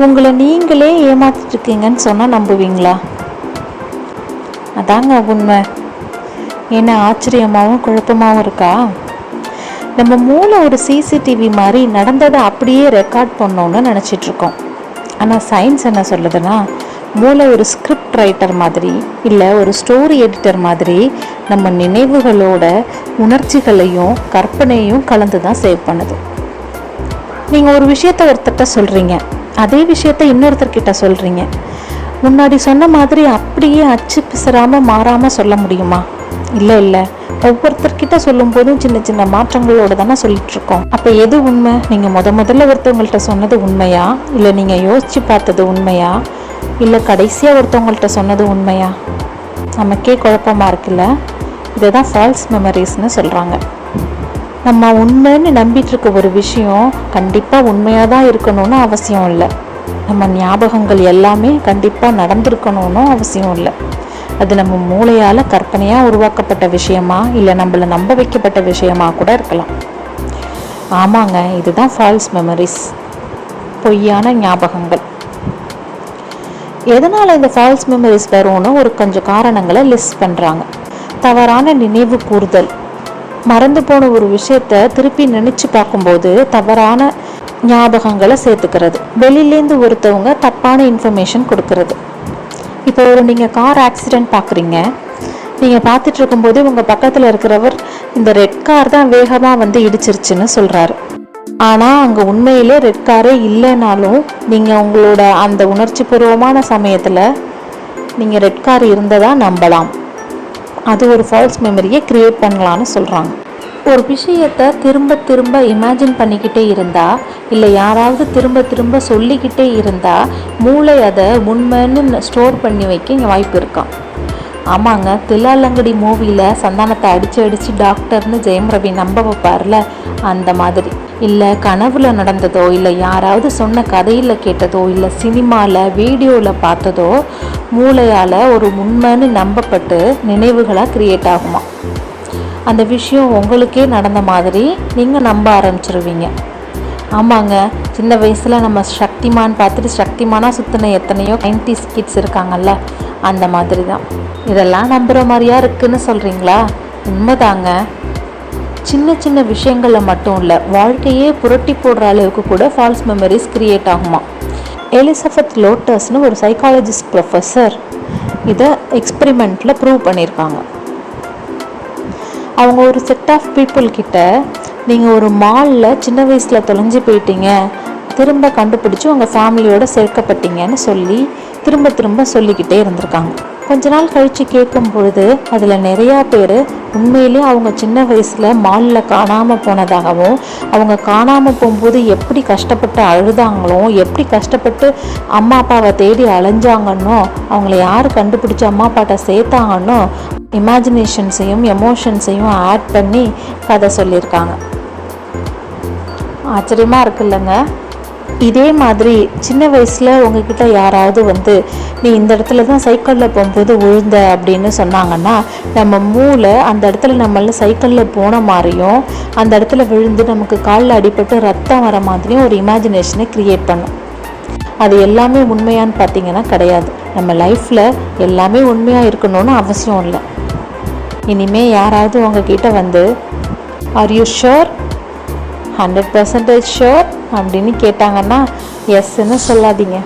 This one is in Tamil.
உங்களை நீங்களே ஏமாத்திட்டு இருக்கீங்கன்னு சொன்னால் நம்புவீங்களா? அதாங்க உண்மை. என்ன ஆச்சரியமாகவும் குழப்பமாகவும் இருக்கா? நம்ம மூளை ஒரு சிசிடிவி மாதிரி நடந்ததை அப்படியே ரெக்கார்ட் பண்ணோன்னு நினச்சிட்ருக்கோம். ஆனால் சயின்ஸ் என்ன சொல்லுதுன்னா, மூளை ஒரு ஸ்கிரிப்ட் ரைட்டர் மாதிரி இல்லை ஒரு ஸ்டோரி எடிட்டர் மாதிரி நம்ம நினைவுகளோட உணர்ச்சிகளையும் கற்பனையும் கலந்து தான் சேவ் பண்ணுது. நீங்கள் ஒரு விஷயத்த ஒருத்தர்கிட்ட சொல்கிறீங்க, அதே விஷயத்த இன்னொருத்தர்கிட்ட சொல்கிறீங்க. முன்னாடி சொன்ன மாதிரி அப்படியே அச்சு பிசறாமல் மாறாமல் சொல்ல முடியுமா? இல்லை. ஒவ்வொருத்தர்கிட்ட சொல்லும் போதும் சின்ன சின்ன மாற்றங்களோடு தானே சொல்லிகிட்ருக்கோம். அப்போ எது உண்மை? நீங்கள் முதல்ல ஒருத்தவங்கள்ட்ட சொன்னது உண்மையா, இல்லை நீங்கள் யோசித்து பார்த்தது உண்மையா, இல்லை கடைசியாக ஒருத்தவங்கள்ட்ட சொன்னது உண்மையா? நமக்கே குழப்பமாக இருக்குல்ல. இதை தான் ஃபால்ஸ் மெமரிஸ்னு சொல்கிறாங்க. நம்ம உண்மைன்னு நம்பிட்டு இருக்க ஒரு விஷயம் கண்டிப்பாக உண்மையாக தான் இருக்கணும்னு அவசியம் இல்லை. நம்ம ஞாபகங்கள் எல்லாமே கண்டிப்பாக நடந்திருக்கணும்னு அவசியம் இல்லை. அது நம்ம மூளையால் கற்பனையாக உருவாக்கப்பட்ட விஷயமா இல்லை நம்மளை நம்ப வைக்கப்பட்ட விஷயமா கூட இருக்கலாம். ஆமாங்க, இதுதான் ஃபால்ஸ் மெமரிஸ், பொய்யான ஞாபகங்கள். எதனால் இந்த ஃபால்ஸ் மெமரிஸ் வரும்னு ஒரு கொஞ்சம் காரணங்களை லிஸ்ட் பண்ணுறாங்க. தவறான நினைவு கூறுதல், மறந்து போன ஒரு விஷயத்த திருப்பி நினச்சி பார்க்கும்போது தவறான ஞாபகங்களை சேர்த்துக்கிறது. வெளியிலேருந்து ஒருத்தவங்க தப்பான இன்ஃபர்மேஷன் கொடுக்கறது. இப்போ நீங்கள் கார் ஆக்சிடெண்ட் பார்க்குறீங்க, நீங்கள் பார்த்துட்டு இருக்கும்போது உங்கள் பக்கத்தில் இருக்கிறவர் இந்த ரெட் கார் தான் வேகமாக வந்து இடிச்சிருச்சுன்னு சொல்கிறாரு. ஆனால் அங்கே உண்மையிலே ரெட் காரே இல்லைனாலும் நீங்கள் உங்களோட அந்த உணர்ச்சி பூர்வமான சமயத்தில் நீங்கள் ரெட் கார் இருந்ததா நம்பலாம். அது ஒரு ஃபால்ஸ் மெமரியை க்ரியேட் பண்ணலான்னு சொல்கிறாங்க. ஒரு விஷயத்தை திரும்ப திரும்ப இமேஜின் பண்ணிக்கிட்டே இருந்தால் இல்லை யாராவது திரும்ப திரும்ப சொல்லிக்கிட்டே இருந்தால் மூளை அதை உண்மைன்னு ஸ்டோர் பண்ணி வைக்க வாய்ப்பு இருக்கான். ஆமாங்க, தில்லாலங்கடி மூவியில் சந்தானத்தை அடித்து டாக்டர்னு ஜெயம் ரவி நம்ப வைப்பார்ல, அந்த மாதிரி. இல்லை கனவுல நடந்ததோ இல்லை யாராவது சொன்ன கதையில் கேட்டதோ இல்லை சினிமாவில் வீடியோவில் பார்த்ததோ மூளையால் ஒரு உண்மைன்னு நம்பப்பட்டு நினைவுகளாக க்ரியேட் ஆகுமா. அந்த விஷயம் உங்களுக்கே நடந்த மாதிரி நீங்கள் நம்ப ஆரம்பிச்சிருவீங்க. ஆமாங்க, சின்ன வயசில் நம்ம சக்திமான் பார்த்துட்டு சக்திமானாக சுற்றின எத்தனையோ 90s கிட்ஸ் இருக்காங்கல்ல, அந்த மாதிரி தான். இதெல்லாம் நம்புகிற மாதிரியா இருக்குன்னு சொல்கிறீங்களா? உண்மைதாங்க. சின்ன சின்ன விஷயங்களில் மட்டும் இல்லை, வாழ்க்கையே புரட்டி போடுற அளவுக்கு கூட ஃபால்ஸ் மெமரிஸ் க்ரியேட் ஆகுமா. எலிசபெத் லோட்டஸ்னு ஒரு சைக்காலஜிஸ்ட் ப்ரொஃபஸர் இதை எக்ஸ்பெரிமெண்ட்டில் ப்ரூவ் பண்ணியிருக்காங்க. அவங்க ஒரு செட் ஆஃப் பீப்புள் கிட்ட நீங்கள் ஒரு மாலில் சின்ன வயசில் தொலைஞ்சு போயிட்டீங்க, திரும்ப கண்டுபிடிச்சி உங்கள் ஃபேமிலியோடு சேர்க்கப்பட்டீங்கன்னு சொல்லி திரும்ப திரும்ப சொல்லிக்கிட்டே இருந்திருக்காங்க. கொஞ்ச நாள் கழித்து கேட்கும் பொழுது அதில் நிறையா பேர் உண்மையிலே அவங்க சின்ன வயசில் மாலில் காணாமல் போனதாகவும், அவங்க காணாமல் போகும்போது எப்படி கஷ்டப்பட்டு அழுதாங்களோ, எப்படி கஷ்டப்பட்டு அம்மா அப்பாவை தேடி அலைஞ்சாங்கன்னோ, அவங்கள யார் கண்டுபிடிச்சி அம்மா அப்பாட்ட சேர்த்தாங்கன்னோ இமேஜினேஷன்ஸையும் எமோஷன்ஸையும் ஆட் பண்ணி கதை சொல்லியிருக்காங்க. ஆச்சரியமாக இருக்குல்லங்க. இதே மாதிரி சின்ன வயசில் உங்ககிட்ட யாராவது வந்து நீ இந்த இடத்துல தான் சைக்கிளில் போகும்போது விழுந்த அப்படின்னு சொன்னாங்கன்னா, நம்ம மூளை அந்த இடத்துல நம்மள சைக்கிளில் போன மாதிரியும் அந்த இடத்துல விழுந்து நமக்கு காலில் அடிபட்டு ரத்தம் வர மாதிரியும் ஒரு இமேஜினேஷனை க்ரியேட் பண்ணும். அது எல்லாமே உண்மையான்னு பார்த்தீங்கன்னா கிடையாது. நம்ம லைஃப்பில் எல்லாமே உண்மையாக இருக்கணும்னு அவசியம் இல்லை. இனிமேல் யாராவது உங்ககிட்ட வந்து ஆர் யூ ஷுர் 100% ஷுர் அப்படின்னு கேட்டாங்கன்னா எஸ்ன்னு சொல்லாதீங்க.